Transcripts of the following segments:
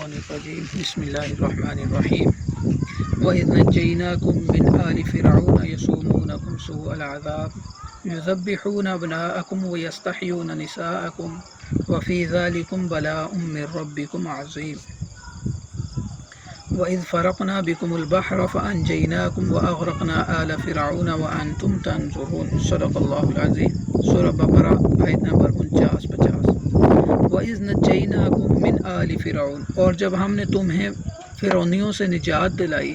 الشیطان الرجیم بسم اللہ الرحمن الرحیم وَإِذْ نَجَّيْنَاكُمْ مِنْ آلِ فِرْعَوْنَ يَسُومُونَكُمْ سُوءَ الْعَذَابِ يُذَبِّحُونَ أَبْنَاءَكُمْ وَيَسْتَحْيُونَ نِسَاءَكُمْ وَفِي ذَلِكُمْ بَلَاءٌ مِّن رَّبِّكُمْ عَظِيمٌ وَإِذْ فَرَقْنَا بِكُمُ الْبَحْرَ فَأَنْجَيْنَاكُمْ وَأَغْرَقْنَا آلَ فِرْعَوْنَ وَأَنْتُمْ تَنظُرُونَ صدق اللہ العظیم۔ سورہ بقرہ آیت نمبر 49-50۔ وَإِذْ نَجَّيْنَاكُمْ مِنْ آلِ فِرْعَوْنَ، اور جب ہم نے تمہیں فرعونیوں سے نجات دلائی،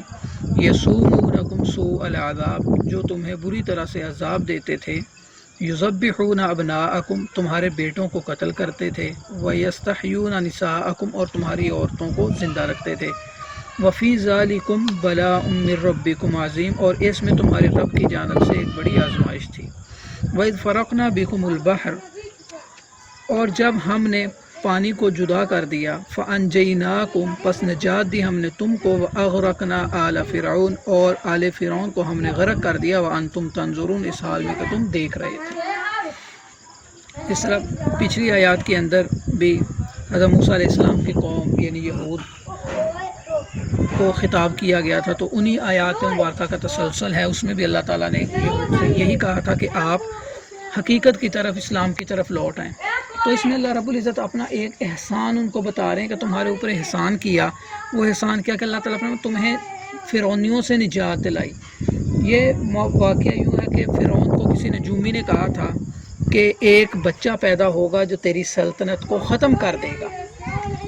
یسومونکم سوء العذاب، جو تمہیں بری طرح سے عذاب دیتے تھے، یذبحون ابناءکم، تمہارے بیٹوں کو قتل کرتے تھے، ویستحیون نساءکم، اور تمہاری عورتوں کو زندہ رکھتے تھے، وفی ذالکم بلاء من ربکم عظیم، اور اس میں تمہارے رب کی جانب سے ایک بڑی آزمائش تھی۔ وَإِذْ فَرَقْنَا بِكُمُ الْبَحْرَ، اور جب ہم نے پانی کو جدا کر دیا، فَأَنْجَيْنَاكُمْ، پس نجات دی ہم نے تم کو، وَأَغْرَقْنَا آلَ فِرْعَوْنَ، اور آل فرعون کو ہم نے غرق کر دیا، وَأَنْتُمْ تَنظُرُونَ، اس حال میں کہ تم دیکھ رہے تھے۔ اس طرح پچھلی آیات کے اندر بھی حضرت موسیٰ علیہ السلام کی قوم یعنی یہود کو خطاب کیا گیا تھا، تو انہی آیات مبارکہ کا تسلسل ہے۔ اس میں بھی اللہ تعالیٰ نے یہی کہا تھا کہ آپ حقیقت کی طرف، اسلام کی طرف لوٹ آئیں۔ تو اس میں اللہ رب العزت اپنا ایک احسان ان کو بتا رہے ہیں کہ تمہارے اوپر احسان کیا۔ وہ احسان کیا کہ اللہ تعالیٰ نے تمہیں فرعونیوں سے نجات دلائی۔ یہ واقعہ یوں ہے کہ فرعون کو کسی نجومی نے کہا تھا کہ ایک بچہ پیدا ہوگا جو تیری سلطنت کو ختم کر دے گا۔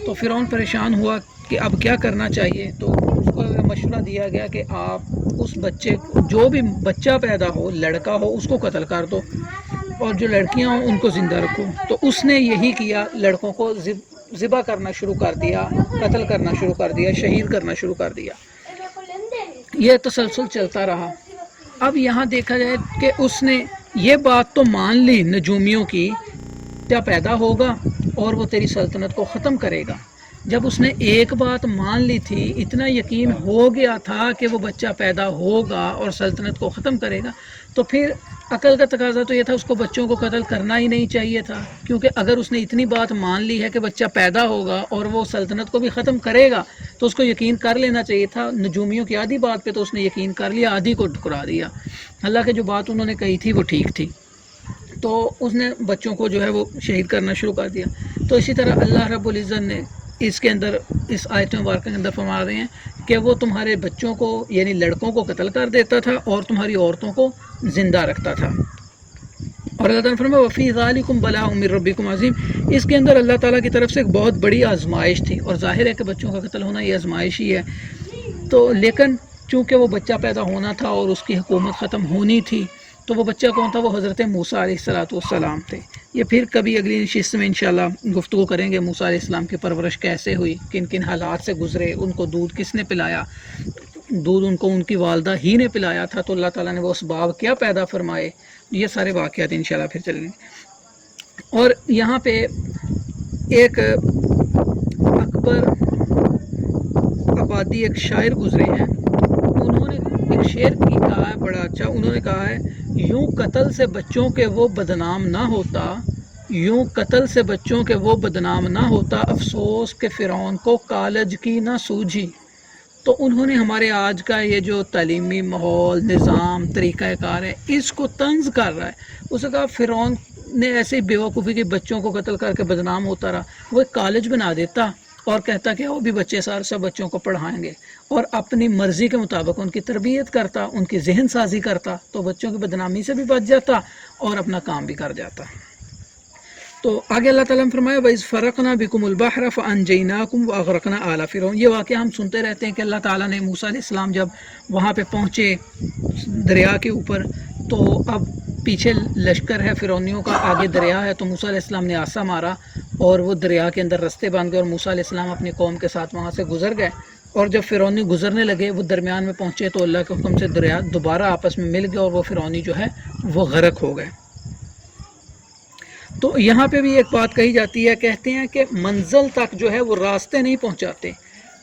تو فرعون پریشان ہوا کہ اب کیا کرنا چاہیے، تو اس کو مشورہ دیا گیا کہ آپ اس بچے، جو بھی بچہ پیدا ہو، لڑکا ہو، اس کو قتل کر دو، اور جو لڑکیاں ہوں ان کو زندہ رکھو۔ تو اس نے یہی کیا، لڑکوں کو ذبح کرنا شروع کر دیا، قتل کرنا شروع کر دیا، شہید کرنا شروع کر دیا۔ یہ تسلسل چلتا رہا۔ اب یہاں دیکھا جائے کہ اس نے یہ بات تو مان لی نجومیوں کی، کیا پیدا ہوگا اور وہ تیری سلطنت کو ختم کرے گا۔ جب اس نے ایک بات مان لی تھی، اتنا یقین ہو گیا تھا کہ وہ بچہ پیدا ہوگا اور سلطنت کو ختم کرے گا، تو پھر عقل کا تقاضا تو یہ تھا اس کو بچوں کو قتل کرنا ہی نہیں چاہیے تھا، کیونکہ اگر اس نے اتنی بات مان لی ہے کہ بچہ پیدا ہوگا اور وہ سلطنت کو بھی ختم کرے گا، تو اس کو یقین کر لینا چاہیے تھا۔ نجومیوں کی آدھی بات پہ تو اس نے یقین کر لیا، آدھی کو ٹھکرا دیا۔ اللہ کے جو بات انہوں نے کہی تھی وہ ٹھیک تھی، تو اس نے بچوں کو جو ہے وہ شہید کرنا شروع کر دیا۔ تو اسی طرح اللہ رب العزت نے اس کے اندر، اس آیت مبارکہ کے اندر فرما رہے ہیں کہ وہ تمہارے بچوں کو یعنی لڑکوں کو قتل کر دیتا تھا اور تمہاری عورتوں کو زندہ رکھتا تھا۔ اور اللہ تعالیٰ نے فرمایا وَفِي ذَلِكُمْ بَلَاءٌ مِّن رَّبِّكُمْ عَظِيمٌ، اس کے اندر اللہ تعالیٰ کی طرف سے ایک بہت بڑی آزمائش تھی، اور ظاہر ہے کہ بچوں کا قتل ہونا یہ آزمائش ہی ہے۔ تو لیکن چونکہ وہ بچہ پیدا ہونا تھا اور اس کی حکومت ختم ہونی تھی، تو وہ بچہ کون تھا؟ وہ حضرت موسیٰ علیہ السلام تھے۔ یہ پھر کبھی اگلی نشست میں انشاءاللہ گفتگو کریں گے، موسیٰ علیہ السلام کی پرورش کیسے ہوئی، کن کن حالات سے گزرے، ان کو دودھ کس نے پلایا، دودھ ان کو ان کی والدہ ہی نے پلایا تھا، تو اللہ تعالیٰ نے وہ اسباب کیا پیدا فرمائے، یہ سارے واقعات انشاءاللہ پھر چلیں گے۔ اور یہاں پہ ایک اکبر آبادی ایک شاعر گزرے ہیں، انہوں نے ایک شعر کی کہا ہے بڑا اچھا، انہوں نے کہا ہے یوں قتل سے بچوں کے وہ بدنام نہ ہوتا، یوں قتل سے بچوں کے وہ بدنام نہ ہوتا، افسوس کہ فرعون کو کالج کی نہ سوجھی۔ تو انہوں نے ہمارے آج کا یہ جو تعلیمی ماحول، نظام، طریقہ کار ہے، اس کو طنز کر رہا ہے۔ اس نے کہا فرعون نے ایسے بیوقوفی کے بچوں کو قتل کر کے بدنام ہوتا رہا، وہ ایک کالج بنا دیتا اور کہتا کہ وہ بھی بچے سب بچوں کو پڑھائیں گے، اور اپنی مرضی کے مطابق ان کی تربیت کرتا، ان کی ذہن سازی کرتا، تو بچوں کی بدنامی سے بھی بچ جاتا اور اپنا کام بھی کر جاتا۔ تو آگے اللہ تعالیٰ نے فرمایا وَإِذْ فَرَقْنَا بِكُمُ الْبَحْرَ فَأَنْجَيْنَاكُمْ وَأَغْرَقْنَا آلَ فِرْعَوْنَ، یہ واقعہ ہم سنتے رہتے ہیں کہ اللہ تعالیٰ نے موسیٰ علیہ السلام جب وہاں پہ پہنچے دریا کے اوپر، تو اب پیچھے لشکر ہے فرعونیوں کا، آگے دریا ہے، تو موسیٰ علیہ السلام نے عصا مارا اور وہ دریا کے اندر رستے بن گئے، اور موسیٰ علیہ السلام اپنی قوم کے ساتھ وہاں سے گزر گئے۔ اور جب فرعونی گزرنے لگے، وہ درمیان میں پہنچے، تو اللہ کے حکم سے دریا دوبارہ آپس میں مل گئے اور وہ فرعونی جو ہے وہ غرق ہو گئے۔ تو یہاں پہ بھی ایک بات کہی جاتی ہے، کہتے ہیں کہ منزل تک جو ہے وہ راستے نہیں پہنچاتے،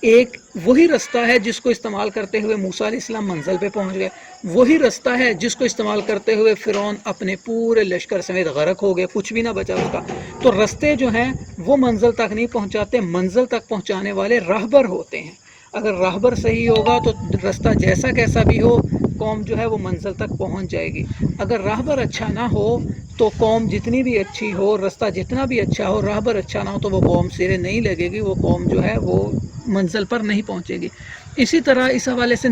ایک وہی رستہ ہے جس کو استعمال کرتے ہوئے موسیٰ علیہ السلام منزل پہ پہنچ گئے، وہی رستہ ہے جس کو استعمال کرتے ہوئے فرعون اپنے پورے لشکر سمیت غرق ہو گئے، کچھ بھی نہ بچا اس کا۔ تو رستے جو ہیں وہ منزل تک نہیں پہنچاتے، منزل تک پہنچانے والے راہبر ہوتے ہیں۔ اگر راہبر صحیح ہوگا تو رستہ جیسا کیسا بھی ہو قوم جو ہے وہ منزل تک پہنچ جائے گی۔ اگر راہبر اچھا نہ ہو تو قوم جتنی بھی اچھی ہو، رستہ جتنا بھی اچھا ہو، راہبر اچھا نہ ہو تو وہ قوم سرے نہیں لگے گی، وہ قوم جو ہے وہ منزل پر نہیں پہنچے گی۔ اسی طرح اس حوالے سے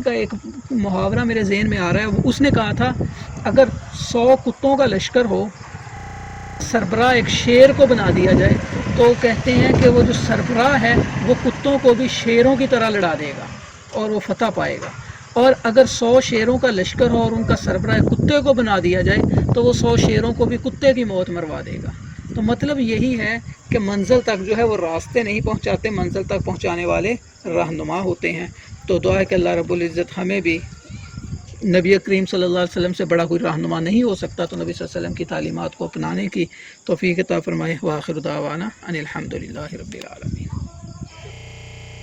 کا ایک محاورہ میرے ذہن میں آ رہا ہے، اس نے کہا تھا اگر 100 کتوں کا لشکر ہو، سربراہ ایک شیر کو بنا دیا جائے تو کہتے ہیں کہ وہ جو سربراہ ہے وہ کتوں کو بھی شیروں کی طرح لڑا دے گا اور وہ فتح پائے گا۔ اور اگر 100 شیروں کا لشکر ہو اور ان کا سربراہ کتے کو بنا دیا جائے تو وہ 100 شیروں کو بھی کتے کی موت مروا دے گا۔ تو مطلب یہی ہے کہ منزل تک جو ہے وہ راستے نہیں پہنچاتے، منزل تک پہنچانے والے رہنما ہوتے ہیں۔ تو دعا ہے کہ اللہ رب العزت ہمیں بھی، نبی کریم صلی اللہ علیہ وسلم سے بڑا کوئی رہنما نہیں ہو سکتا، تو نبی صلی اللہ علیہ وسلم کی تعلیمات کو اپنانے کی توفیق عطا فرمائے۔ وآخر دعوانا ان الحمد للہ رب العالمین۔